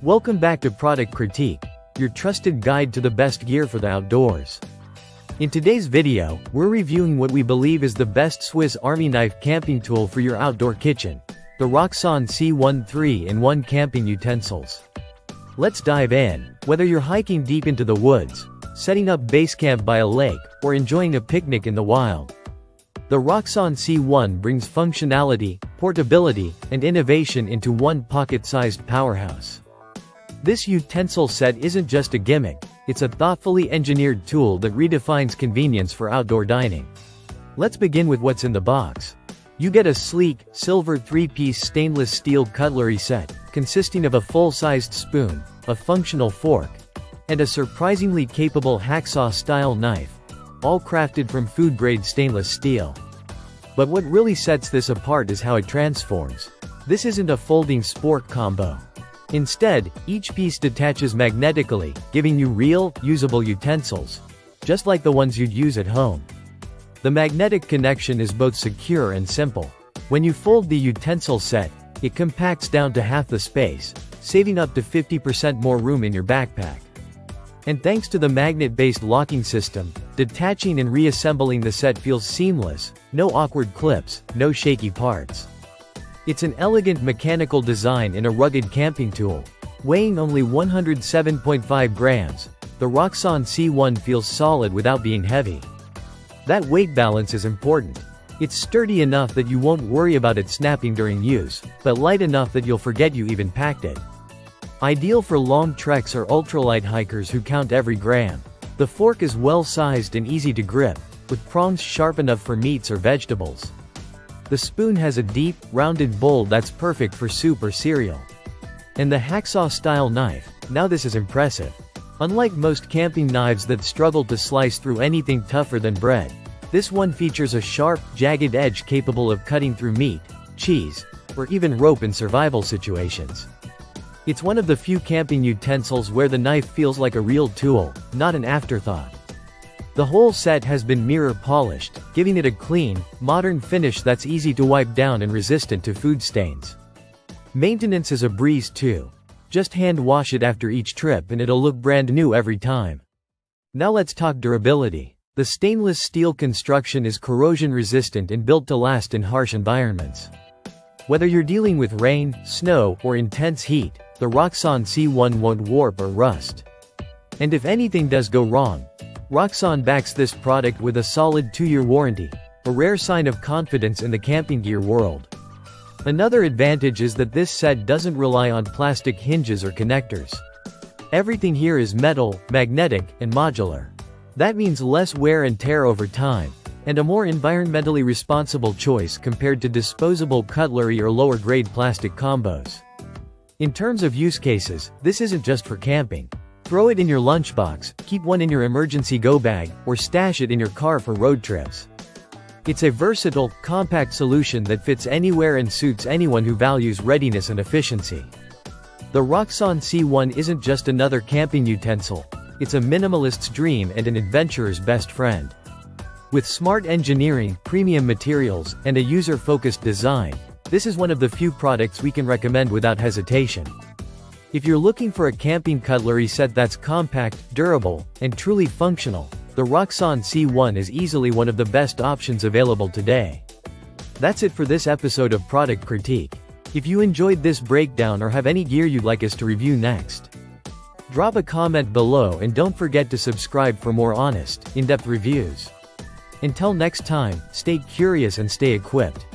Welcome back to Product Critique, your trusted guide to the best gear for the outdoors. In today's video, we're reviewing what we believe is the best Swiss Army knife camping tool for your outdoor kitchen, the ROXON C1 3-in-1 camping utensils. Let's dive in. Whether you're hiking deep into the woods, setting up base camp by a lake, or enjoying a picnic in the wild, the ROXON C1 brings functionality, portability, and innovation into one pocket-sized powerhouse. This utensil set isn't just a gimmick, it's a thoughtfully engineered tool that redefines convenience for outdoor dining. Let's begin with what's in the box. You get a sleek, silver 3-piece stainless steel cutlery set, consisting of a full-sized spoon, a functional fork, and a surprisingly capable hacksaw-style knife, all crafted from food-grade stainless steel. But what really sets this apart is how it transforms. This isn't a folding spork combo. Instead, each piece detaches magnetically, giving you real, usable utensils, just like the ones you'd use at home. The magnetic connection is both secure and simple. When you fold the utensil set, it compacts down to half the space, saving up to 50% more room in your backpack. And thanks to the magnet-based locking system, detaching and reassembling the set feels seamless, no awkward clips, no shaky parts. It's an elegant mechanical design in a rugged camping tool. Weighing only 107.5 grams, the ROXON C1 feels solid without being heavy. That weight balance is important. It's sturdy enough that you won't worry about it snapping during use, but light enough that you'll forget you even packed it. Ideal for long treks or ultralight hikers who count every gram. The fork is well-sized and easy to grip, with prongs sharp enough for meats or vegetables. The spoon has a deep, rounded bowl that's perfect for soup or cereal. And the hacksaw-style knife, now this is impressive. Unlike most camping knives that struggle to slice through anything tougher than bread, this one features a sharp, jagged edge capable of cutting through meat, cheese, or even rope in survival situations. It's one of the few camping utensils where the knife feels like a real tool, not an afterthought. The whole set has been mirror polished, giving it a clean, modern finish that's easy to wipe down and resistant to food stains. Maintenance is a breeze too. Just hand wash it after each trip and it'll look brand new every time. Now let's talk durability. The stainless steel construction is corrosion resistant and built to last in harsh environments. Whether you're dealing with rain, snow, or intense heat, the ROXON C1 won't warp or rust. And if anything does go wrong, ROXON backs this product with a solid 2-year warranty, a rare sign of confidence in the camping gear world. Another advantage is that this set doesn't rely on plastic hinges or connectors. Everything here is metal, magnetic, and modular. That means less wear and tear over time, and a more environmentally responsible choice compared to disposable cutlery or lower-grade plastic combos. In terms of use cases, this isn't just for camping. Throw it in your lunchbox, keep one in your emergency go bag, or stash it in your car for road trips. It's a versatile, compact solution that fits anywhere and suits anyone who values readiness and efficiency. The ROXON C1 isn't just another camping utensil, it's a minimalist's dream and an adventurer's best friend. With smart engineering, premium materials, and a user-focused design, this is one of the few products we can recommend without hesitation. If you're looking for a camping cutlery set that's compact, durable, and truly functional, the ROXON C1 is easily one of the best options available today. That's it for this episode of Product Critique. If you enjoyed this breakdown or have any gear you'd like us to review next, drop a comment below and don't forget to subscribe for more honest, in-depth reviews. Until next time, stay curious and stay equipped.